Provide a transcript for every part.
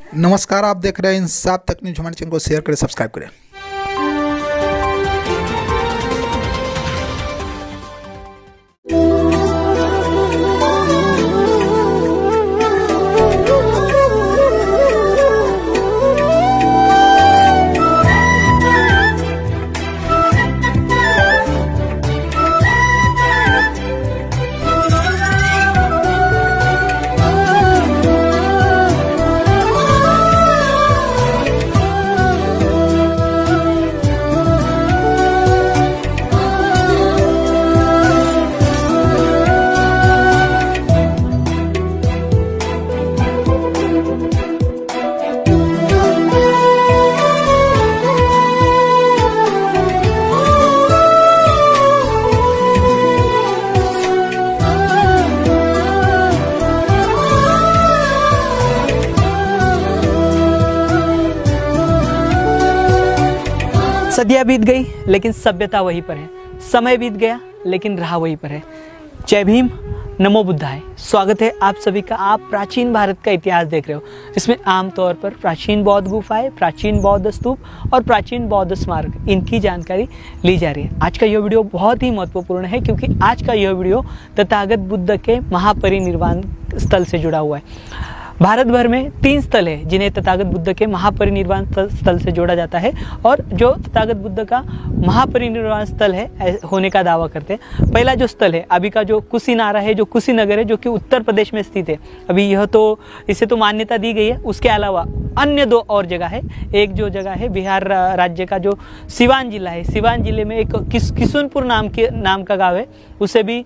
नमस्कार, आप देख रहे हैं इंसाफ तक न्यूज। हमारे चैनल को शेयर करें, सब्सक्राइब करें। सदियाँ बीत गई लेकिन सभ्यता वहीं पर है। समय बीत गया लेकिन राह वहीं पर है। जय भीम, नमो बुद्धाय। स्वागत है आप सभी का। आप प्राचीन भारत का इतिहास देख रहे हो, जिसमें आमतौर पर प्राचीन बौद्ध गुफाएं, प्राचीन बौद्ध स्तूप और प्राचीन बौद्ध स्मारक, इनकी जानकारी ली जा रही है। आज का यह वीडियो बहुत ही महत्वपूर्ण है, क्योंकि आज का यह वीडियो तथागत बुद्ध के महापरिनिर्वाण स्थल से जुड़ा हुआ है। भारत भर में 3 स्थल है जिन्हें तथागत बुद्ध के महापरिनिर्वाण स्थल से जोड़ा जाता है, और जो तथागत बुद्ध का महापरिनिर्वाण स्थल है होने का दावा करते हैं। पहला जो स्थल है अभी का, जो कुशीनारा है, जो कुशीनगर है, जो कि उत्तर प्रदेश में स्थित है। अभी यह तो इसे तो मान्यता दी गई है। उसके अलावा अन्य 2 और जगह है। एक जो जगह है बिहार राज्य का जो सिवान जिला है, सिवान जिले में एक किशुनपुर नाम का गाँव है, उसे भी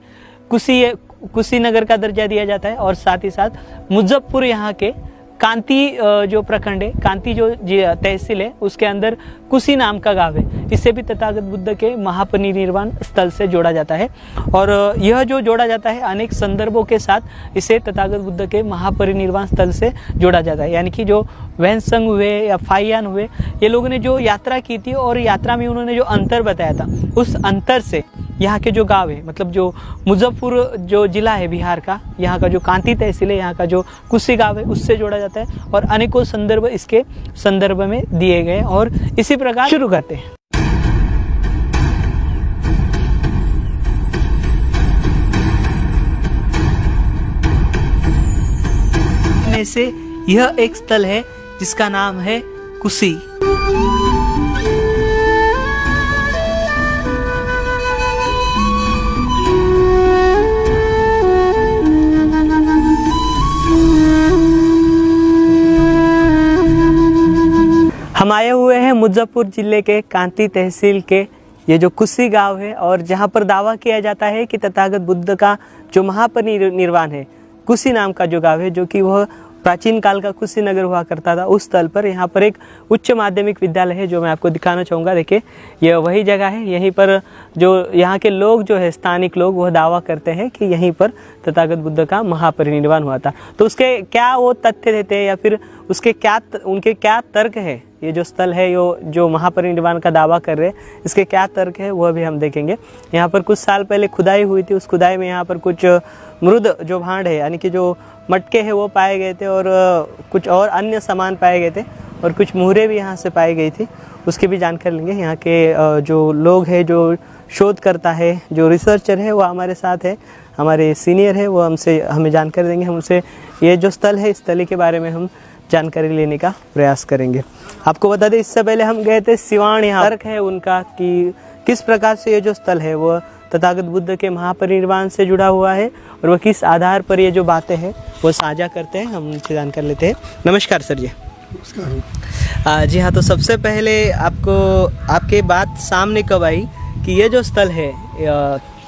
कुशीनगर का दर्जा दिया जाता है। और साथ ही साथ मुजफ्फरपुर, यहाँ के कांती जो प्रखंड है, कांती जो तहसील है, उसके अंदर कुशी नाम का गांव है। इसे भी तथागत बुद्ध के महापरिनिर्वाण स्थल से जोड़ा जाता है। और यह जो जोड़ा जाता है अनेक संदर्भों के साथ, इसे तथागत बुद्ध के महापरिनिर्वाण स्थल से जोड़ा जाता है। यानी कि जो वैनसंग हुए या फाइयान हुए, ये लोगों ने जो यात्रा की थी और यात्रा में उन्होंने जो अंतर बताया था, उस अंतर से यहाँ के जो गांव है, मतलब जो मुजफ्फरपुर जो जिला है बिहार का, यहाँ का जो कांती तहसील है, यहाँ का जो कुशी गांव है, उससे जोड़ा जाता है। और अनेकों संदर्भ इसके संदर्भ में दिए गए। और इसी प्रकार शुरू करते हैं। में से यह एक स्थल है जिसका नाम है कुशी। हम आए हुए हैं मुजफ्फरपुर जिले के कांती तहसील के ये जो कुशी गांव है, और जहां पर दावा किया जाता है कि तथागत बुद्ध का जो महापरिनिर्वाण है, कुशी नाम का जो गांव है, जो कि वह प्राचीन काल का कुशीनगर हुआ करता था, उस स्थल पर यहाँ पर एक उच्च माध्यमिक विद्यालय है, जो मैं आपको दिखाना चाहूँगा। देखिए, यह वही जगह है। यहीं पर जो यहाँ के लोग जो है, स्थानिक लोग, वह दावा करते हैं कि यहीं पर तथागत बुद्ध का महापरिनिर्वाण हुआ था। तो उसके क्या वो तथ्य देते हैं, या फिर उनके क्या तर्क है, ये जो स्थल है, जो महापरिनिर्वाण का दावा कर रहे हैं, इसके क्या तर्क है, वह भी हम देखेंगे। यहाँ पर कुछ साल पहले खुदाई हुई थी। उस खुदाई में यहाँ पर कुछ मृद जो भांड है, यानी कि जो मटके हैं, वो पाए गए थे, और कुछ और अन्य सामान पाए गए थे, और कुछ मुहरें भी यहाँ से पाई गई थी। उसकी भी जानकारी लेंगे। यहाँ के जो लोग हैं, जो शोध करता है, जो रिसर्चर है, वो हमारे साथ है, हमारे सीनियर है, वो हमें जानकारी देंगे। हम उनसे ये जो स्थल है, इस स्थल के बारे में हम जानकारी लेने का प्रयास करेंगे। आपको बता दें, इससे पहले हम गए थे सिवान। यहाँ तर्क है उनका कि किस प्रकार से ये जो स्थल है वो तथागत बुद्ध के महापरिनिर्वाण से जुड़ा हुआ है, और वह किस आधार पर ये जो बातें हैं वो साझा करते हैं। हम उनसे जानकारी लेते हैं। नमस्कार सर जी। नमस्कार जी हाँ, तो सबसे पहले आपके बात सामने कब आई कि ये जो स्थल है,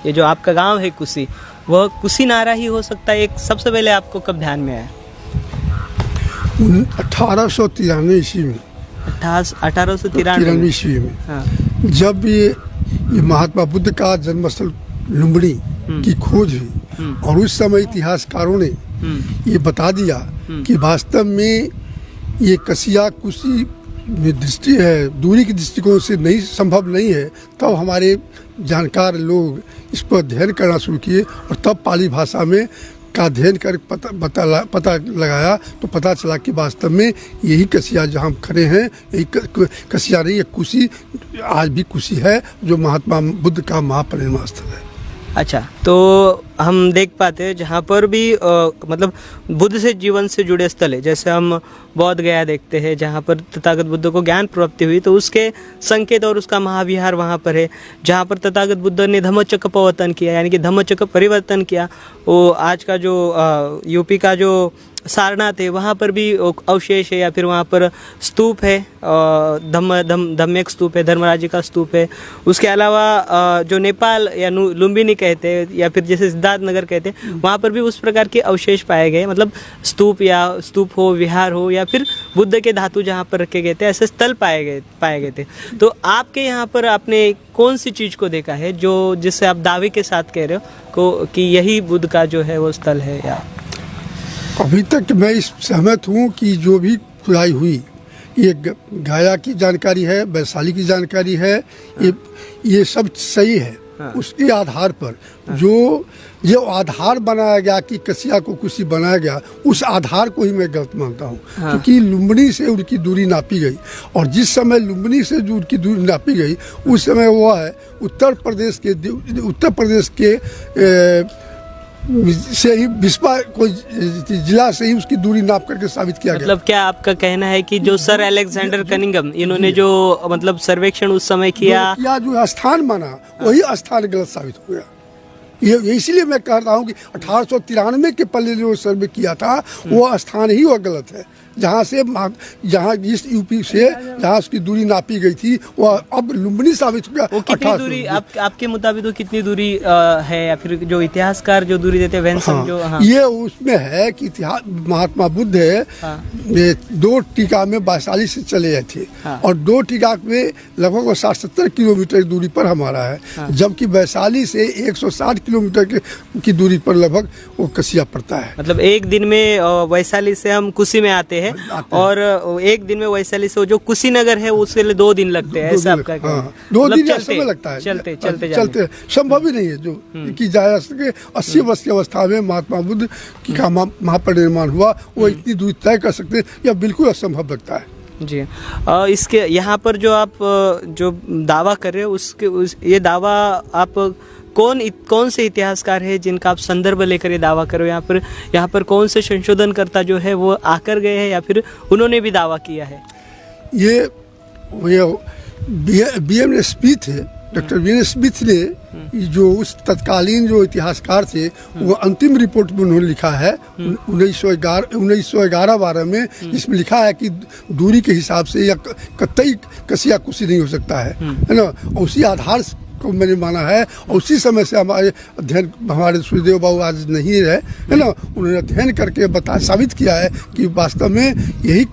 ये जो आपका गाँव है कुशी, वह कुशीनारा ही हो सकता है? एक सबसे पहले आपको कब ध्यान में आया? 1893 ईस्वी में। 1893 ईस्वी में। हाँ। जब ये महात्मा बुद्ध का जन्मस्थल लुम्बिनी की खोज हुई, और उस समय इतिहासकारों ने ये बता दिया कि वास्तव में ये कसिया कुशी में दृष्टि है, दूरी की दृष्टिकोण से नहीं संभव नहीं है, तब हमारे जानकार लोग इस पर अध्ययन करना शुरू किए, और तब पाली भाषा में का अध्ययन कर पता लगाया तो पता चला कि वास्तव में यही कसिया जहाँ हम खड़े हैं, यही कसिया नहीं, ये कुशी आज भी कुशी है जो महात्मा बुद्ध का महापरिनिर्वाण स्थल है। अच्छा, तो हम देख पाते हैं जहाँ पर भी मतलब बुद्ध से जीवन से जुड़े स्थल है, जैसे हम बौद्ध गया देखते हैं जहाँ पर तथागत बुद्ध को ज्ञान प्राप्ति हुई, तो उसके संकेत और उसका महाविहार वहाँ पर है। जहाँ पर तथागत बुद्ध ने धम्मचक्र परिवर्तन किया, यानी कि धम्मचक्र परिवर्तन किया, वो आज का जो यूपी का जो सारनाथ है वहाँ पर भी अवशेष है, या फिर वहाँ पर स्तूप है, धम्मेक स्तूप है, धर्मराज का स्तूप है। उसके अलावा जो नेपाल या लुम्बिनी कहते हैं या फिर जैसे सिद्धार्थ नगर कहते हैं, वहाँ पर भी उस प्रकार के अवशेष पाए गए, मतलब स्तूप हो, विहार हो, या फिर बुद्ध के धातु जहाँ पर रखे गए थे, ऐसे स्थल पाए गए थे। तो आपके यहाँ पर आपने कौन सी चीज़ को देखा है जो जिससे आप दावे के साथ कह रहे हो कि यही बुद्ध का जो है वो स्थल है? या अभी तक मैं इस सहमत हूँ कि जो भी खुदाई हुई, ये गया की जानकारी है, वैशाली की जानकारी है, ये सब सही है। हाँ। उसके आधार पर जो आधार बनाया गया कि कसिया को कुशी बनाया गया, उस आधार को ही मैं गलत मानता हूँ। हाँ। क्योंकि लुम्बिनी से उनकी दूरी नापी गई, और जिस समय लुम्बिनी से जो उनकी दूरी नापी गई उस समय वो है उत्तर प्रदेश के से ही बिस्पा कोई जिला से ही उसकी दूरी नाप करके साबित किया गया। मतलब क्या आपका कहना है कि जो सर अलेक्जेंडर कनिंघम इन्होंने जो मतलब सर्वेक्षण उस समय किया जो स्थान माना, वही स्थान गलत साबित हो गया। ये इसीलिए मैं कह रहा हूँ कि 1893 के पहले जो सर्वे किया था वो स्थान ही वह गलत है, जहाँ इस यूपी से जहाँ उसकी दूरी नापी गई थी वह अब लुम्बिनी साबित हो गया। वो कितनी दूरी आपके मुताबिक तो कितनी दूरी है, या फिर जो इतिहासकार जो दूरी देते हैं हाँ, ये उसमें है कि महात्मा बुद्ध है। हाँ। 2 टीका में वैशाली से चले गए थे। हाँ। और 2 टीका में लगभग 60-70 किलोमीटर दूरी पर हमारा है। हाँ। जबकि वैशाली से 160 किलोमीटर की दूरी पर लगभग वो कसिया पड़ता है। मतलब एक दिन में वैशाली से हम कुशी में आते हैं, और एक दिन में वैशाली से जो कुशीनगर है उसके लिए 2 दिन लगते हैं, ऐसा आपका? हाँ, 2 दिन या समय लगता है, चलते संभव ही नहीं है जो कि जा सके। 80 वर्ष की अवस्था में महात्मा बुद्ध का महापरिनिर्वाण हुआ, वो इतनी दूरी तय कर सकते हैं, यह बिल्कुल असंभव लगता है जी। इसके यहाँ पर जो आप जो दावा कर रहे हो ये दावा आप कौन से इतिहासकार है जिनका आप संदर्भ लेकर ये दावा करो? यहाँ पर कौन से संशोधनकर्ता जो है वो आकर गए हैं, या फिर उन्होंने भी दावा किया है? ये BM स्मिथ है, डॉक्टर BM स्मिथ ने जो उस तत्कालीन जो इतिहासकार थे वो अंतिम रिपोर्ट में उन्होंने लिखा है 1911-12 में, जिसमें लिखा है कि दूरी के हिसाब से या कतई कसिया कुशी नहीं हो सकता है ना। उसी आधार को मैंने माना है, और उसी समय से हमारे सूर्यदेव बाबू आज नहीं रहे है ना, उन्होंने अध्ययन करके साबित किया है कि वास्तव में यही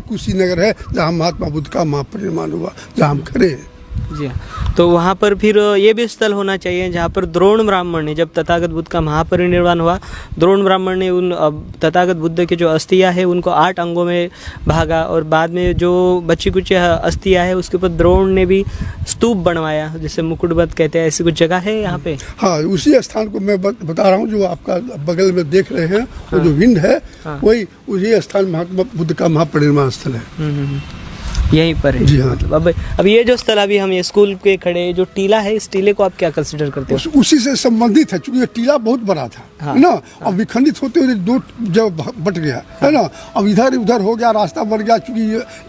कुशीनगर है जहाँ महात्मा बुद्ध का महापरिनिर्वाण हुआ, जहाँ हम खड़े हैं। जी हाँ, तो वहाँ पर फिर ये भी स्थल होना चाहिए जहाँ पर द्रोण ब्राह्मण ने, जब तथागत बुद्ध का महापरिनिर्वाण हुआ, द्रोण ब्राह्मण ने उन तथागत बुद्ध के जो अस्थियाँ है उनको 8 अंगों में भागा, और बाद में जो बची कुछ अस्थियाँ है उसके ऊपर द्रोण ने भी स्तूप बनवाया, जिसे मुकुटबद्ध कहते हैं। ऐसी कुछ जगह है यहाँ पे? हाँ, उसी स्थान को मैं बता रहा हूँ जो आपका बगल में देख रहे हैं। वो जो विंड है वही उसी स्थान महात्मा बुद्ध का महापरिनिर्वाण स्थल है, यहीं पर है। जी हाँ। मतलब अब ये जो स्थल अभी हम ये स्कूल के खड़े जो टीला है, इस टीले को आप क्या कंसिडर करते हो? उसी से संबंधित है, क्योंकि ये टीला बहुत बड़ा था। हाँ। ना। अब विखंडित होते हुए 2 जब बट गया है ना, अब इधर उधर हो गया, रास्ता बन गया। चूंकि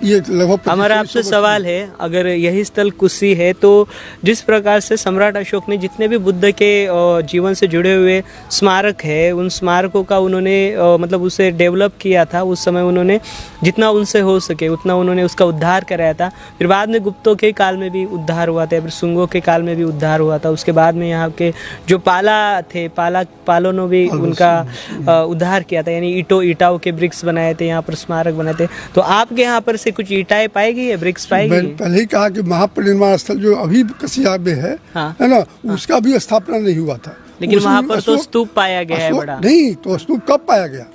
ये लगभग हमारा आपसे सवाल है, अगर यही स्थल कुशी है तो जिस प्रकार से सम्राट अशोक ने जितने भी बुद्ध के जीवन से जुड़े हुए स्मारक है, उन स्मारकों का उन्होंने मतलब उसे डेवलप किया था, उस समय उन्होंने जितना उनसे हो सके उतना उन्होंने उसका उद्धार कराया था। फिर बाद में गुप्तों के काल में भी उद्धार हुआ था, फिर सुंगों के काल में भी उद्धार हुआ था। उसके बाद में यहाँ के जो पाला थे, पालों ने भी उनका उद्धार किया था, यानी ईटाओं के ब्रिक्स बनाए थे, यहाँ पर स्मारक बनाए थे। तो आपके यहाँ पर से कुछ ईटाएं पाई गई है, ब्रिक्स पाई गई? पहले ही कहा कि महापरिनिर्वाण स्थल जो अभी कसिया में है ना, उसका भी स्थापना नहीं हुआ था, लेकिन वहाँ पर तो स्तूप पाया गया है बड़ा। नहीं, तो स्तूप कब पाया गया?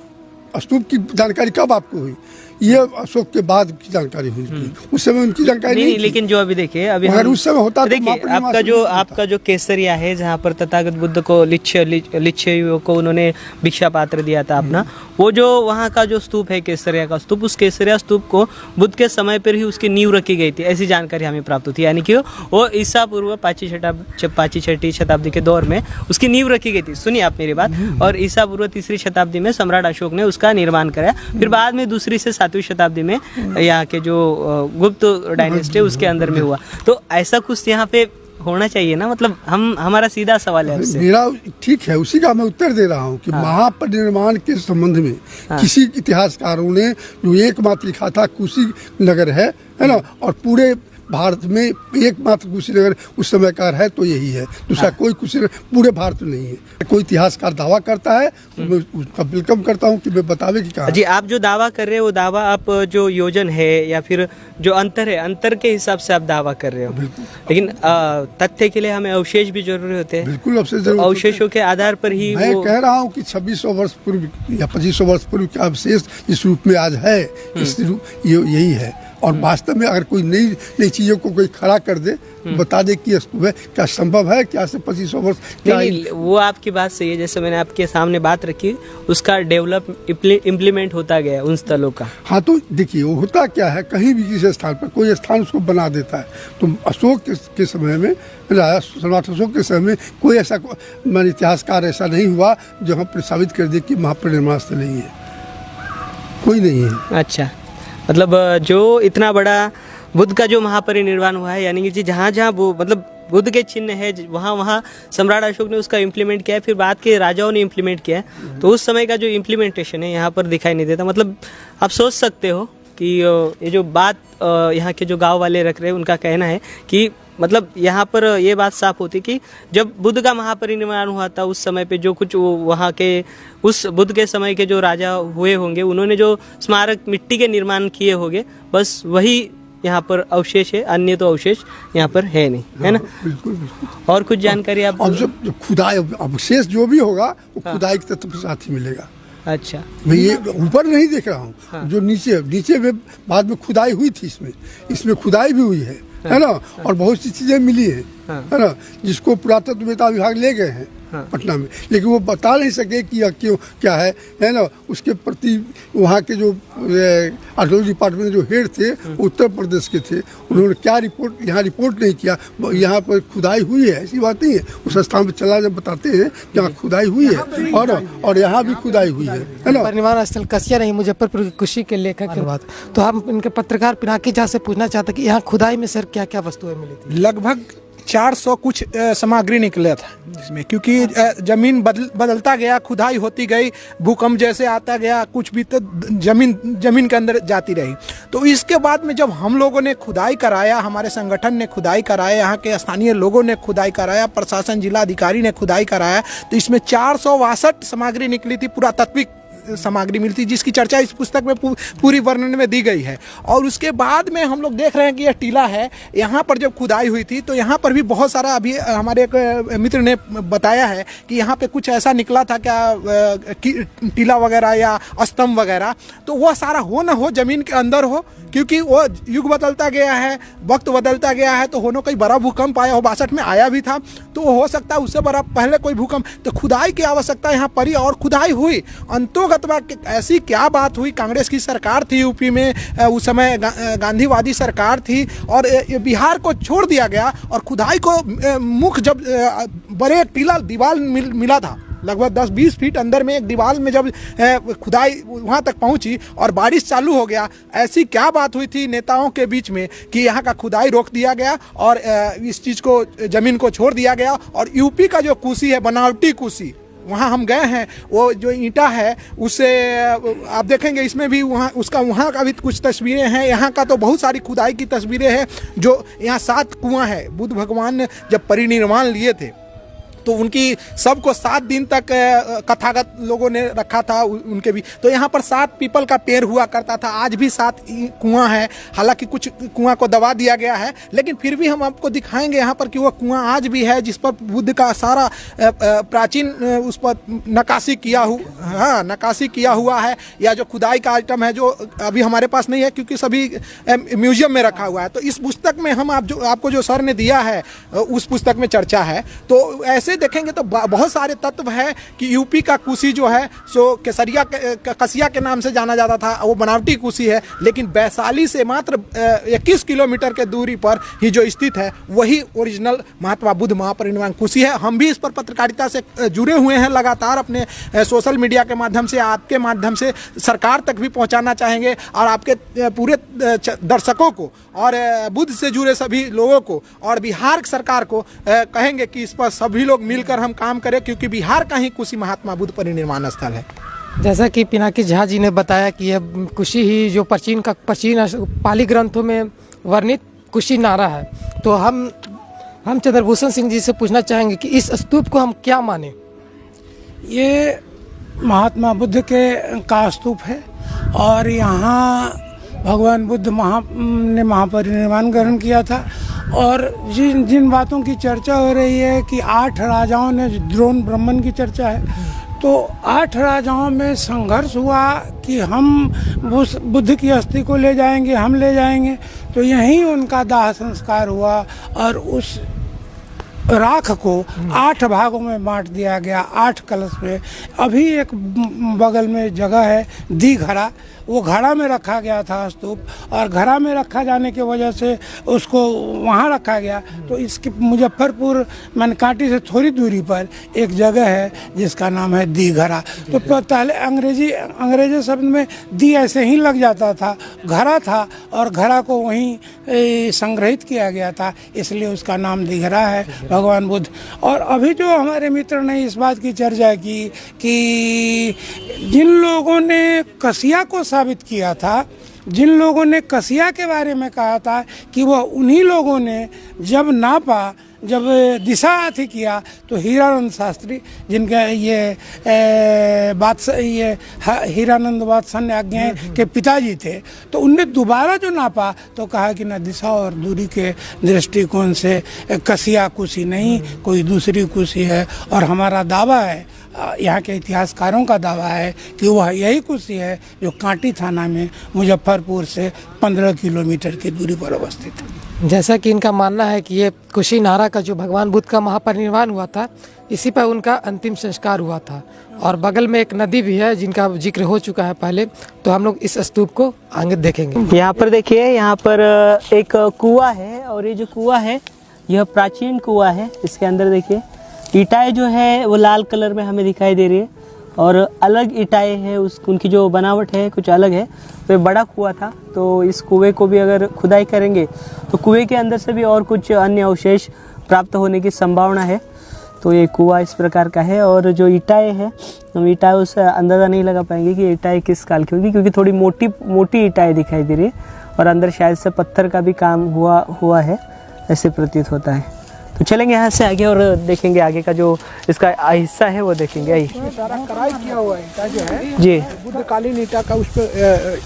स्तूप की जानकारी कब आपको हुई? ये अशोक के बाद की जानकारी हुई थी, उस समय उनकी जानकारी नहीं थी। लेकिन जो अभी देखिए, अभी अगर उस समय होता तो देखिए महापरिनिर्वाण आपका जो केसरिया है, जहाँ पर तथागत बुद्ध को लिच्छवियों को उन्होंने भिक्षा पात्र दिया था अपना, वो जो वहाँ का जो स्तूप है केसरिया का स्तूप, उस केसरिया स्तूप को बुद्ध के समय पर ही उसकी नींव रखी गई थी, ऐसी जानकारी हमें प्राप्त होती है। यानी कि वो ईसा पूर्व 5वीं-6वीं शताब्दी के दौर में उसकी नींव रखी गई थी। सुनिए आप मेरी बात। और ईसा पूर्व 3री शताब्दी में सम्राट अशोक ने उसका निर्माण कराया। फिर बाद में 2री से 7वीं शताब्दी में यहाँ के जो गुप्त डायनेस्टी उसके अंदर में हुआ। तो ऐसा कुछ यहाँ पे होना चाहिए ना, मतलब हमारा सीधा सवाल है आपसे। मेरा ठीक है, उसी का मैं उत्तर दे रहा हूँ कि महापरिनिर्वाण के संबंध में किसी इतिहासकारों ने जो एकमात्र लिखा था कुशीनगर है ना, और पूरे भारत में एकमात्र कुशीनगर उस समय का है तो यही है, दूसरा कोई कुशीनगर पूरे भारत में नहीं है। कोई इतिहासकार दावा करता है तो मैं उसका वेलकम करता हूँ कि मैं बतावे कि कहाँ। जी, आप जो दावा कर रहे हो वो दावा आप जो योजन है या फिर जो अंतर है, अंतर के हिसाब से आप दावा कर रहे हो, लेकिन तथ्य के लिए हमें अवशेष भी जरूरी होते हैं। बिल्कुल अवशेष जरूर, अवशेषों के आधार पर ही मैं कह रहा हूँ कि 2600 वर्ष पूर्व या 2500 वर्ष पूर्व का अवशेष इस रूप में आज है, इस रूप यही है। और वास्तव में अगर कोई नई चीजों को कोई खड़ा कर दे, बता दे कि स्तूप है, क्या संभव है क्या से 2500 वर्ष? नहीं, वो आपकी बात सही है। जैसे मैंने आपके सामने बात रखी, उसका डेवलप इम्प्लीमेंट होता गया उन स्थलों का। हाँ, तो देखिए वो होता क्या है, कहीं भी किसी स्थान पर कोई स्थान उसको बना देता है। तो अशोक के समय में, सम्राट अशोक के समय में कोई ऐसा मान इतिहासकार ऐसा नहीं हुआ जो हम प्रस्तावित कर दे कि महापरिनिर्वाण स्थल नहीं है, कोई नहीं है। अच्छा, मतलब जो इतना बड़ा बुद्ध का जो महापरिनिर्वाण हुआ है, यानी कि जहाँ जहाँ वो मतलब बुद्ध के चिन्ह है, वहाँ वहाँ सम्राट अशोक ने उसका इम्प्लीमेंट किया है, फिर बाद के राजाओं ने इम्प्लीमेंट किया है। तो उस समय का जो इम्प्लीमेंटेशन है यहाँ पर दिखाई नहीं देता। मतलब आप सोच सकते हो कि ये जो बात यहाँ के जो गांव वाले रख रहे हैं, उनका कहना है कि मतलब यहाँ पर ये बात साफ होती कि जब बुद्ध का महापरिनिर्वाण हुआ था, उस समय पे जो कुछ वहाँ के उस बुद्ध के समय के जो राजा हुए होंगे, उन्होंने जो स्मारक मिट्टी के निर्माण किए होंगे, बस वही यहाँ पर अवशेष है, अन्य तो अवशेष यहाँ पर है नहीं, है ना? बिल्कुल। और कुछ जानकारी आप? अब जब खुदाई अवशेष जो भी होगा वो खुदाई के तत्व के साथ ही मिलेगा। अच्छा, मैं ये ऊपर नहीं देख रहा हूँ, जो नीचे में बाद में खुदाई हुई थी, इसमें खुदाई भी हुई है ना, और बहुत सी चीजें मिली है ना, जिसको पुरातत्व विभाग ले गए हैं पटना में, लेकिन वो बता नहीं सके कि यह क्यों क्या है ना। उसके प्रति वहाँ के जो आर्कियोलॉजी डिपार्टमेंट जो हेड थे, उत्तर प्रदेश के थे, उन्होंने क्या रिपोर्ट यहाँ रिपोर्ट नहीं किया, यहाँ पर खुदाई हुई है, ऐसी बात नहीं है। उस स्थान पर चला जब बताते हैं कि यहाँ खुदाई हुई है, और यहाँ भी खुदाई हुई है ना। परिनिर्वाण स्थल कसिया नहीं, मुजफ्फरपुर की कुशी के लेखक की बात। तो हम इनके पत्रकार पिनाकी झा से पूछना चाहते कि यहाँ खुदाई में सर क्या क्या वस्तुएं मिली थी? लगभग 400 कुछ सामग्री निकला था इसमें, क्योंकि जमीन बदलता गया, खुदाई होती गई, भूकंप जैसे आता गया, कुछ भी तो जमीन के अंदर जाती रही। तो इसके बाद में जब हम लोगों ने खुदाई कराया, हमारे संगठन ने खुदाई कराया, यहाँ के स्थानीय लोगों ने खुदाई कराया, प्रशासन जिला अधिकारी ने खुदाई कराया, तो इसमें 462 सामग्री निकली थी, पुरातात्विक सामग्री मिलती, जिसकी चर्चा इस पुस्तक में पूरी वर्णन में दी गई है। और उसके बाद में हम लोग देख रहे हैं कि यह टीला है। यहाँ पर जब खुदाई हुई थी तो यहाँ पर भी बहुत सारा, अभी हमारे एक मित्र ने बताया है कि यहाँ पे कुछ ऐसा निकला था क्या, टीला वगैरह या स्तंभ वगैरह, तो वह सारा हो ना हो जमीन के अंदर हो, क्योंकि वो युग बदलता गया है, वक्त बदलता गया है। तो होनो कोई बड़ा भूकंप आया हो, 62 में आया भी था, तो हो सकता है उससे बड़ा पहले कोई भूकंप। तो खुदाई की आवश्यकता यहाँ पड़ी और खुदाई हुई। अंतोगत ऐसी क्या बात हुई, कांग्रेस की सरकार थी यूपी में उस समय, गांधीवादी सरकार थी, और बिहार को छोड़ दिया गया, और खुदाई को मुख्य जब बड़े टीला दीवार मिला था, लगभग 10-20 फीट अंदर में एक दीवार में जब खुदाई वहाँ तक पहुँची और बारिश चालू हो गया, ऐसी क्या बात हुई थी नेताओं के बीच में कि यहाँ का खुदाई रोक दिया गया और इस चीज़ को, ज़मीन को छोड़ दिया गया। और यूपी का जो कुशी है, बनावटी कुशी, वहाँ हम गए हैं, वो जो ईंटा है उससे आप देखेंगे, इसमें भी वहाँ का भी कुछ तस्वीरें हैं। यहाँ का तो बहुत सारी खुदाई की तस्वीरें हैं। जो यहाँ 7 कुआं है, बुद्ध भगवान ने जब परिनिर्वाण लिए थे तो उनकी सबको 7 दिन तक कथागत लोगों ने रखा था उनके भी। तो यहाँ पर 7 पीपल का पेड़ हुआ करता था, आज भी 7 कुआं है। हालांकि कुछ कुआं को दबा दिया गया है, लेकिन फिर भी हम आपको दिखाएंगे यहाँ पर कि वह कुआं आज भी है, जिस पर बुद्ध का सारा प्राचीन उस पर नक्काशी किया हुआ है, या जो खुदाई का आइटम है जो अभी हमारे पास नहीं है क्योंकि सभी म्यूजियम में रखा हुआ है। तो इस पुस्तक में हम आपको जो सर ने दिया है उस पुस्तक में चर्चा है। तो ऐसे देखेंगे तो बहुत सारे तत्व है कि यूपी का कुशी जो है सो कसिया के नाम से जाना जाता था, वो बनावटी कुशी है, लेकिन वैशाली से मात्र 21 किलोमीटर के दूरी पर ही जो स्थित है वही ओरिजिनल महात्मा बुद्ध महापरिनिर्वाण कुशी है। हम भी इस पर पत्रकारिता से जुड़े हुए हैं, लगातार अपने सोशल मीडिया के माध्यम से, आपके माध्यम से सरकार तक भी पहुंचाना चाहेंगे, और आपके पूरे दर्शकों को और बुद्ध से जुड़े सभी लोगों को और बिहार सरकार को कहेंगे कि इस पर सभी लोग मिलकर हम काम करें, क्योंकि बिहार का ही कुशी महात्मा बुद्ध परिनिर्वाण स्थल है। जैसा कि पिनाकी झा जी ने बताया कि यह कुशी ही जो प्राचीन पाली ग्रंथों में वर्णित कुशी नारा है, तो हम चंद्रभूषण सिंह जी से पूछना चाहेंगे कि इस स्तूप को हम क्या माने। ये महात्मा बुद्ध का स्तूप है, और यहाँ भगवान बुद्ध ने महापरिनिर्वाण ग्रहण किया था। और जिन बातों की चर्चा हो रही है कि 8 राजाओं ने, द्रोण ब्राह्मण की चर्चा है, तो 8 राजाओं में संघर्ष हुआ कि हम बुद्ध की अस्थि को ले जाएंगे, हम ले जाएंगे। तो यहीं उनका दाह संस्कार हुआ, और उस राख को 8 भागों में बांट दिया गया, 8 कलश में। अभी एक बगल में जगह है दी घड़ा, वो घड़ा में रखा गया था स्तूप, और घड़ा में रखा जाने की वजह से उसको वहाँ रखा गया। तो इसके मुजफ्फरपुर मनकाटी से थोड़ी दूरी पर एक जगह है जिसका नाम है दी घड़ा। तो पहले अंग्रेजी शब्द में दी ऐसे ही लग जाता था, घड़ा था, और घड़ा को वहीं संग्रहित किया गया था, इसलिए उसका नाम दी घड़ा है भगवान बुद्ध। और अभी जो हमारे मित्र ने इस बात की चर्चा की कि जिन लोगों ने कसिया को साबित किया था, जिन लोगों ने कसिया के बारे में कहा था कि वह उन्हीं लोगों ने जब नापा, जब दिशा अथी किया, तो हीरानंद शास्त्री, जिनका ये हीरानंद वात्सल्य आज्ञा के पिताजी थे, तो उनने दोबारा जो नापा तो कहा कि न दिशा और दूरी के दृष्टिकोण से कसिया कुशी नहीं, कोई दूसरी कुशी है। और हमारा दावा है, यहाँ के इतिहासकारों का दावा है कि वह यही कुशी है जो कांटी थाना में मुजफ्फरपुर से 15 किलोमीटर की दूरी पर अवस्थित है। जैसा कि इनका मानना है कि ये कुशी नारा का जो भगवान बुद्ध का महापरिनिर्वाण हुआ था, इसी पर उनका अंतिम संस्कार हुआ था। और बगल में एक नदी भी है जिनका जिक्र हो चुका है पहले, तो हम लोग इस स्तूप को आगे देखेंगे। यहाँ पर देखिए, यहाँ पर एक कुआं है, और ये जो कुआं है यह प्राचीन कुआं है। इसके अंदर देखिए ईंटें जो है वो लाल कलर में हमें दिखाई दे रही है, और अलग ईंटें है, उनकी जो बनावट है कुछ अलग है। तो ये बड़ा कुआं था, तो इस कुएं को भी अगर खुदाई करेंगे तो कुएं के अंदर से भी और कुछ अन्य अवशेष प्राप्त होने की संभावना है। तो ये कुआं इस प्रकार का है, और जो ईंटें है, हम ईंटें उससे अंदाज़ा नहीं लगा पाएंगे कि ईंटें किस काल की होगी, क्योंकि थोड़ी मोटी ईंटें दिखाई दे रही है, और अंदर शायद से पत्थर का भी काम हुआ है, ऐसे प्रतीत होता है। तो चलेंगे यहाँ से आगे और देखेंगे आगे का जो इसका हिस्सा है वो देखेंगे। आई सारा कढ़ाई किया हुआ ईंटा जो है जी, बुद्ध कालीन ईंटा का, उस पर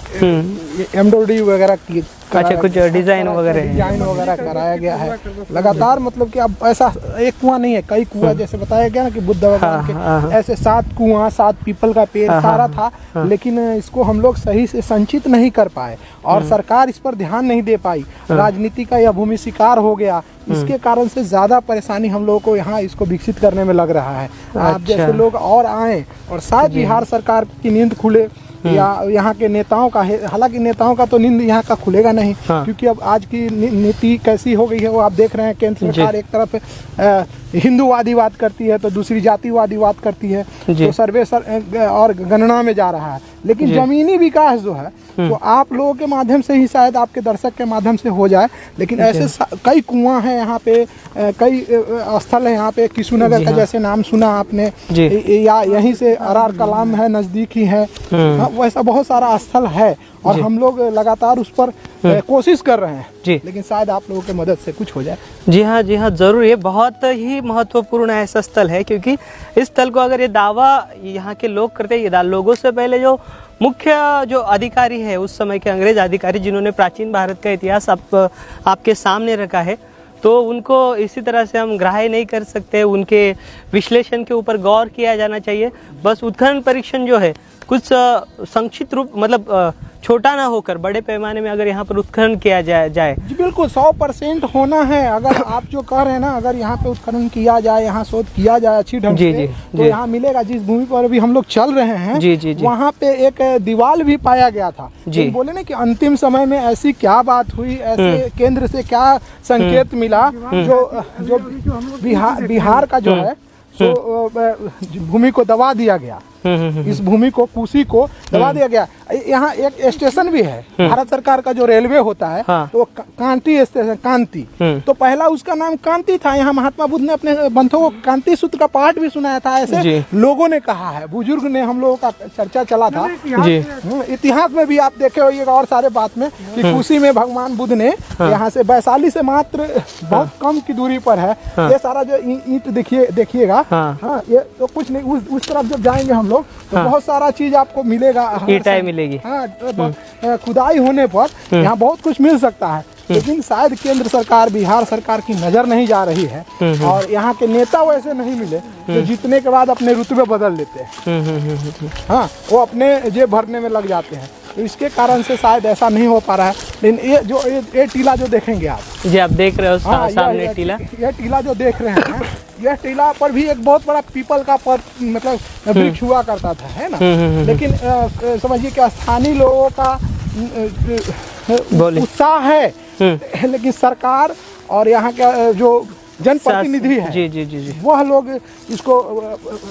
एम्ब्रॉयडरी वगैरह की, अच्छा कुछ डिजाइन वगैरह कराया गया है लगातार। मतलब कि अब ऐसा एक कुआं नहीं है, कई कुआं, जैसे बताया गया ना कि बुद्ध भगवान के ऐसे 7 कुआं, 7 पीपल का पेड़ सारा था, लेकिन इसको हम लोग सही से संचित नहीं कर पाए, और सरकार इस पर ध्यान नहीं दे पाई। राजनीति का यह भूमि शिकार हो गया, इसके कारण से ज्यादा परेशानी हम लोगों को यहाँ इसको विकसित करने में लग रहा है। आप जैसे लोग और आए, और शायद बिहार सरकार की नींद खुले, या यहाँ के नेताओं का, हालांकि नेताओं का तो नींद यहाँ का खुलेगा नहीं, क्योंकि अब आज की नीति कैसी हो गई है वो आप देख रहे हैं। केंद्र सरकार एक तरफ हिंदूवादी बात करती है तो दूसरी जातिवादी बात करती है, तो सर्वे और गणना में जा रहा है। लेकिन जमीनी विकास जो है तो आप लोगों के माध्यम से ही, शायद आपके दर्शक के माध्यम से हो जाए, लेकिन ऐसे कई कुआं हैं यहाँ पे, कई स्थल है यहाँ पे। किशुनगर का जैसे नाम सुना आपने, या यहीं से अरार कलाम है, नज़दीक ही है, वैसा बहुत सारा स्थल है। और हम लोग लगातार उस पर कोशिश कर रहे हैं जी। लेकिन शायद आप लोगों की मदद से कुछ हो जाए। जी हाँ ज़रूर। ये बहुत ही महत्वपूर्ण ऐसा स्थल है, क्योंकि इस स्थल को अगर ये दावा यहाँ के लोग करते हैं, लोगों से पहले जो मुख्य जो अधिकारी है उस समय के अंग्रेज अधिकारी जिन्होंने प्राचीन भारत का इतिहास आपके सामने रखा है, तो उनको इसी तरह से हम ग्राह्य नहीं कर सकते। उनके विश्लेषण के ऊपर गौर किया जाना चाहिए। बस उत्खनन परीक्षण जो है कुछ संक्षिप्त रूप मतलब छोटा ना होकर बड़े पैमाने में अगर यहाँ पर उत्खनन किया जाए जी बिल्कुल 100% होना है। अगर आप जो कह रहे हैं ना, अगर यहाँ पे उत्खनन किया जाए, यहाँ शोध किया जाए अच्छी ढंग से, तो यहाँ मिलेगा। जिस भूमि पर अभी हम लोग चल रहे हैं वहाँ पे एक दीवार भी पाया गया था। जी बोले ना कि अंतिम समय में ऐसी क्या बात हुई, ऐसे केंद्र से क्या संकेत मिला जो बिहार का जो है सो भूमि को दबा दिया गया। इस भूमि को, कुशी को दबा दिया गया। यहाँ एक स्टेशन भी है भारत सरकार का जो रेलवे होता है, तो कांति स्टेशन, कांति। तो पहला उसका नाम कांति था। यहाँ महात्मा बुद्ध ने अपने बंधुओं को कांति सूत्र का पाठ भी सुनाया था, ऐसे लोगों ने कहा है, बुजुर्ग ने, हम लोगों का चर्चा चला था जी। इतिहास में भी आप देखे होइएगा और सारे बात में कि कुशी में भगवान बुद्ध ने यहाँ से वैशाली से मात्र बहुत कम की दूरी पर है। ये सारा जो ईंट देखिएगा, हाँ ये तो कुछ नहीं। उस तरफ जब जाएंगे हम लोग तो बहुत सारा चीज आपको मिलेगा, ईंटें मिलेगी। हाँ, खुदाई होने पर यहाँ बहुत कुछ मिल सकता है। लेकिन शायद केंद्र सरकार, बिहार सरकार की नजर नहीं जा रही है और यहाँ के नेता वैसे नहीं मिले जो जीतने के बाद अपने रुतबे बदल लेते हैं। हाँ, वो अपने जेब भरने में लग जाते हैं। तो इसके कारण से शायद ऐसा नहीं हो पा रहा है। लेकिन ये टीला जो देखेंगे आप जी, आप देख रहे हो सामने टीला, ये टीला जो देख रहे हैं, यह टीला पर भी एक बहुत बड़ा पीपल का मतलब वृक्ष हुआ करता था, है ना। लेकिन समझिए कि स्थानीय लोगों का उत्साह है, लेकिन सरकार और यहाँ का जो जनप्रतिनिधि है जी जी जी जी वह लोग इसको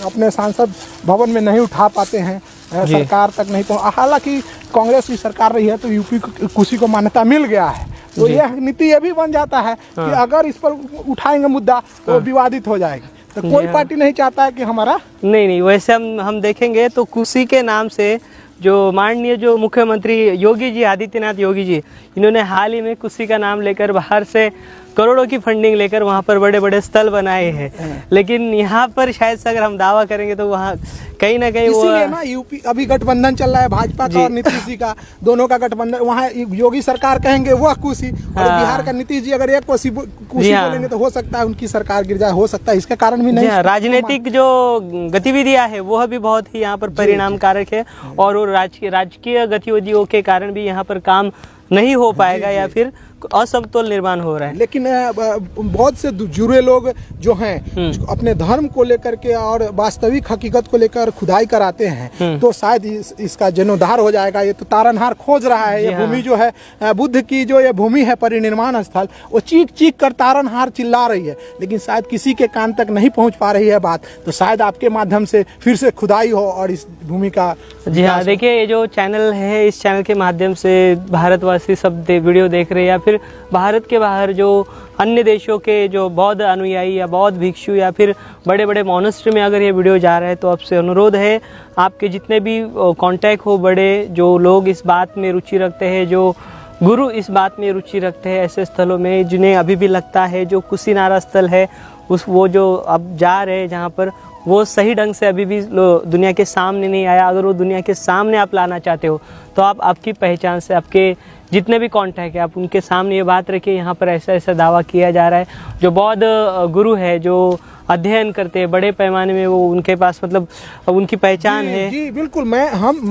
अपने सांसद भवन में नहीं उठा पाते हैं, सरकार तक नहीं पहुँच। हालांकि कांग्रेस की सरकार रही है तो यूपी कुशी को मान्यता मिल गया है, तो यह नीति ये भी बन जाता है कि अगर इस पर उठाएंगे मुद्दा तो विवादित हो जाएगी। तो कोई पार्टी नहीं चाहता है कि हमारा नहीं। वैसे हम देखेंगे तो कुशी के नाम से जो माननीय जो मुख्यमंत्री योगी जी, आदित्यनाथ योगी जी, इन्होंने हाल ही में कुशी का नाम लेकर बाहर से करोड़ों की फंडिंग लेकर वहाँ पर बड़े बड़े स्थल बनाए हैं। लेकिन यहाँ पर शायद से अगर हम दावा करेंगे तो वहाँ कहीं ना कहीं इसीलिए ना यूपी अभी गठबंधन चल रहा है, भाजपा का और नीतीश जी का, दोनों का गठबंधन। वहाँ योगी सरकार कहेंगे वह कुशी, और बिहार का नीतीश जी अगर एक कुशी बोलेंगे तो हो सकता है उनकी सरकार गिर जाए, हो सकता है। इसके कारण भी नहीं, राजनीतिक जो गतिविधियां है वह भी बहुत ही यहाँ पर परिणाम कारक है, और वो राजकीय गतिविधियों के कारण भी यहाँ पर काम नहीं हो पाएगा या फिर असमतोल निर्माण हो रहा है। लेकिन बहुत से जुड़े लोग जो हैं अपने धर्म को लेकर के और वास्तविक हकीकत को लेकर खुदाई कराते हैं, तो शायद इसका जीर्णोद्धार हो जाएगा। ये तो तारनहार खोज रहा है। ये भूमि जो है बुद्ध की, जो ये भूमि है परिनिर्वाण स्थल, वो चीख चीख कर तारनहार चिल्ला रही है, लेकिन शायद किसी के कान तक नहीं पहुंच पा रही है बात। तो शायद आपके माध्यम से फिर से खुदाई हो और इस भूमि का। जी हाँ, देखिए ये जो चैनल है, इस चैनल के माध्यम से भारतवासी सब वीडियो देख रहे हैं, या फिर भारत के बाहर जो अन्य देशों के जो बौद्ध अनुयायी या बौद्ध भिक्षु या फिर बड़े बड़े मॉनेस्ट्री में अगर ये वीडियो जा रहा है, तो आपसे अनुरोध है, आपके जितने भी कांटेक्ट हो, बड़े जो लोग इस बात में रुचि रखते हैं, जो गुरु इस बात में रुचि रखते हैं, ऐसे स्थलों में जिन्हें अभी भी लगता है जो कुशीनारा स्थल है, वो जो अब जा रहे हैं जहाँ पर, वो सही ढंग से अभी भी दुनिया के सामने नहीं आया। अगर वो दुनिया के सामने आप लाना चाहते हो तो आप आपकी पहचान से, आपके जितने भी कॉन्टैक्ट है, आप उनके सामने ये बात रखिए, यहाँ पर ऐसा ऐसा दावा किया जा रहा है। जो बौद्ध गुरु है, जो अध्ययन करते हैं बड़े पैमाने में, वो उनके पास मतलब उनकी पहचान है। जी बिल्कुल।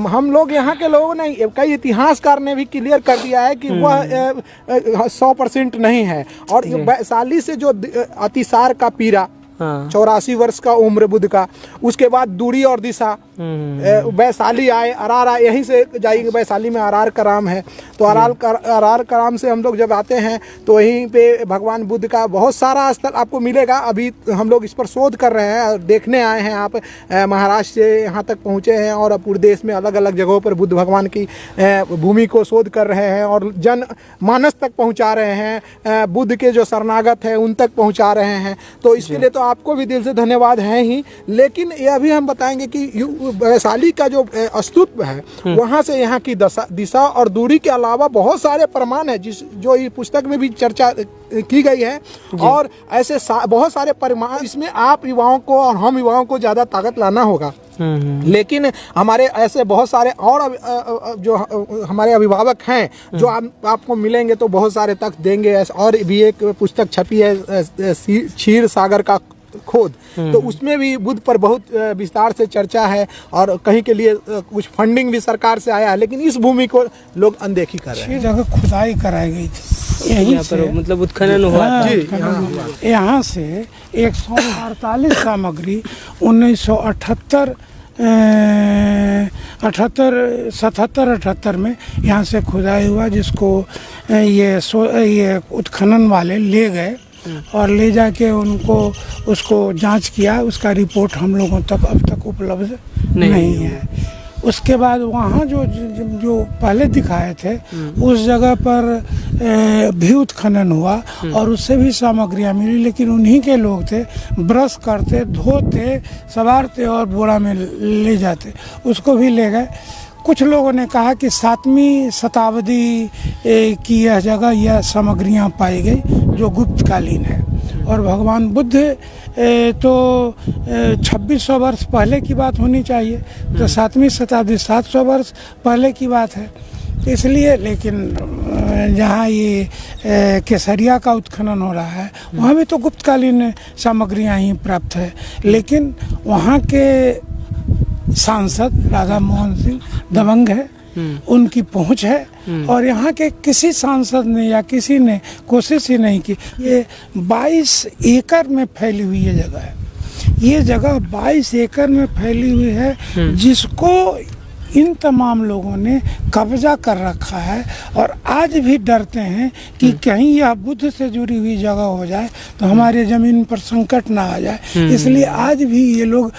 हम लोग यहाँ के लोगों ने, कई इतिहासकार ने भी क्लियर कर दिया है कि वह 100% नहीं है। और वैशाली से जो अतिसार का पीरा 84 वर्ष का उम्र बुद्ध का, उसके बाद दूरी और दिशा, वैशाली आए, अरार आए, यहीं से जाएंगे। वैशाली में अरार कराम है, तो अरार कराम से हम लोग जब आते हैं तो वहीं पे भगवान बुद्ध का बहुत सारा स्थल आपको मिलेगा। अभी हम लोग इस पर शोध कर रहे हैं, देखने आए हैं। आप महाराष्ट्र से यहाँ तक पहुँचे हैं और पूरे देश में अलग अलग जगहों पर बुद्ध भगवान की भूमि को शोध कर रहे हैं और जन मानस तक पहुँचा रहे हैं, बुद्ध के जो शरणागत हैं उन तक पहुँचा रहे हैं। तो इसके लिए तो आपको भी दिल से धन्यवाद है ही। लेकिन यह भी हम बताएंगे कि वैशाली का जो अस्तित्व है वहाँ से यहाँ की दिशा और दूरी के अलावा बहुत सारे प्रमाण है जो इस पुस्तक में भी चर्चा की गई है। और ऐसे बहुत सारे प्रमाण, इसमें आप युवाओं को और हम युवाओं को ज़्यादा ताकत लाना होगा। लेकिन हमारे ऐसे बहुत सारे और जो हमारे अभिभावक हैं जो आपको मिलेंगे तो बहुत सारे तक देंगे। और भी एक पुस्तक छपी है क्षीर सागर का खोद, तो उसमें भी बुद्ध पर बहुत विस्तार से चर्चा है और कहीं के लिए कुछ फंडिंग भी सरकार से आया है, लेकिन इस भूमि को लोग अनदेखी कर रहे हैं। जगह खुदाई कराई गई थी यहीं से, मतलब उत्खनन हुआ था। यहाँ से 148 सामग्री 1978 में यहाँ से खुदाई हुआ, जिसको ये उत्खनन वाले ले गए और ले जाके उसको जांच किया। उसका रिपोर्ट हम लोगों तक अब तक उपलब्ध नहीं है। उसके बाद वहाँ जो पहले दिखाए थे उस जगह पर भी उत्खनन हुआ और उससे भी सामग्रियाँ मिली, लेकिन उन्हीं के लोग थे, ब्रश करते, धोते, सवारते और बोरा में ले जाते, उसको भी ले गए। कुछ लोगों ने कहा कि 7वीं शताब्दी की यह जगह, यह सामग्रियाँ पाई गई जो गुप्तकालीन है। और भगवान बुद्ध तो 2600 वर्ष पहले की बात होनी चाहिए, तो 7वीं शताब्दी 700 वर्ष पहले की बात है। इसलिए, लेकिन जहाँ ये केसरिया का उत्खनन हो रहा है वहाँ भी तो गुप्तकालीन सामग्रियाँ ही प्राप्त है, लेकिन वहाँ के सांसद राधा मोहन सिंह दबंग है, उनकी पहुंच है और यहाँ के किसी सांसद ने या किसी ने कोशिश ही नहीं की। ये 22 एकड़ में फैली हुई ये जगह है, ये जगह 22 एकड़ में फैली हुई है, जिसको इन तमाम लोगों ने कब्जा कर रखा है और आज भी डरते हैं कि कहीं यह बुद्ध से जुड़ी हुई जगह हो जाए तो हमारे ज़मीन पर संकट ना आ जाए। इसलिए आज भी ये लोग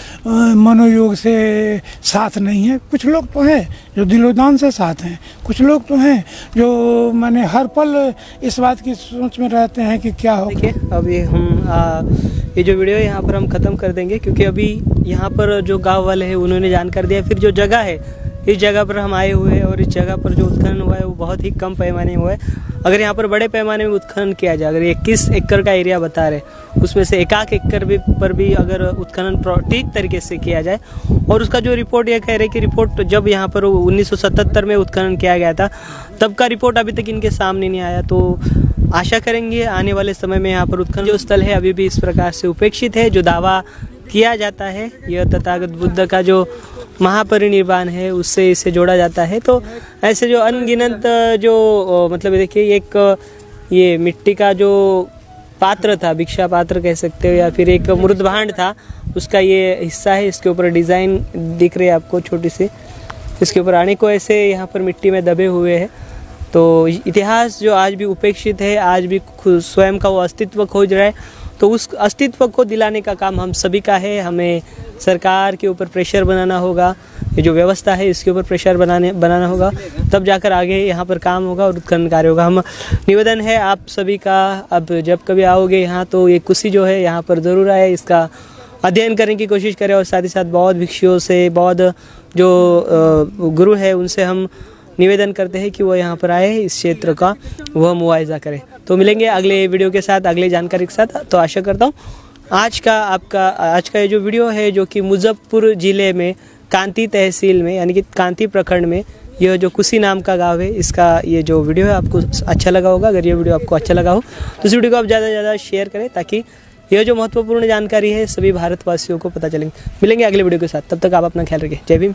मनोयोग से साथ नहीं है। कुछ लोग तो हैं जो दिलोदान से साथ हैं, कुछ लोग तो हैं जो माने हर पल इस बात की सोच में रहते हैं कि क्या हो। देखिए, अभी हम ये जो वीडियो यहाँ पर हम ख़त्म कर देंगे, क्योंकि अभी यहाँ पर जो गांव वाले हैं उन्होंने जानकारी दिया। फिर जो जगह है, इस जगह पर हम आए हुए हैं और इस जगह पर जो उत्खनन हुआ है वो बहुत ही कम पैमाने में हुआ है। अगर यहाँ पर बड़े पैमाने में उत्खनन किया जाए, अगर 21 एकड़ का एरिया बता रहे, उसमें से 1 एकड़ पर भी अगर उत्खनन ठीक तरीके से किया जाए, और उसका जो रिपोर्ट ये कह रहे कि रिपोर्ट जब यहाँ पर 1977 में उत्खनन किया गया था तब का रिपोर्ट अभी तक इनके सामने नहीं आया, तो आशा करेंगे आने वाले समय में यहाँ पर उत्खनन जो स्थल है अभी भी इस प्रकार से उपेक्षित है। जो दावा किया जाता है यह तथागत बुद्ध का जो महापरिनिर्वाण है उससे इसे जोड़ा जाता है। तो ऐसे जो अनगिनत जो मतलब देखिए, एक ये मिट्टी का जो पात्र था, भिक्षा पात्र कह सकते हो, या फिर एक मृद भांड था, उसका ये हिस्सा है। इसके ऊपर डिज़ाइन दिख रही है आपको छोटी सी, इसके ऊपर आने को ऐसे यहाँ पर मिट्टी में दबे हुए हैं। तो इतिहास जो आज भी उपेक्षित है, आज भी स्वयं का वो अस्तित्व खोज रहा है, तो उस अस्तित्व को दिलाने का काम हम सभी का है। हमें सरकार के ऊपर प्रेशर बनाना होगा, ये जो व्यवस्था है इसके ऊपर प्रेशर बनाना होगा, तब जाकर आगे यहाँ पर काम होगा और उत्खनन कार्य होगा। हम निवेदन है आप सभी का, अब जब कभी आओगे यहाँ तो ये कुशी जो है यहाँ पर ज़रूर आए, इसका अध्ययन करने की कोशिश करें और साथ ही साथ बौद्ध भिक्षुओं से, बौद्ध जो गुरु है उनसे हम निवेदन करते हैं कि वो यहाँ पर आए, इस क्षेत्र का वह मुआयजा करें। तो मिलेंगे अगले वीडियो के साथ, अगले जानकारी के साथ। तो आशा करता हूँ आज का ये जो वीडियो है जो कि मुजफ्फरपुर ज़िले में कांती तहसील में यानी कि कांती प्रखंड में यह जो कुशी नाम का गांव है, इसका ये जो वीडियो है आपको अच्छा लगा होगा। अगर ये वीडियो आपको अच्छा लगा हो तो इस वीडियो को आप ज़्यादा से ज़्यादा शेयर करें, ताकि यह जो महत्वपूर्ण जानकारी है सभी भारतवासियों को पता चलेंगे। मिलेंगे अगले वीडियो के साथ, तब तक आप अपना ख्याल रखें। जय भीम।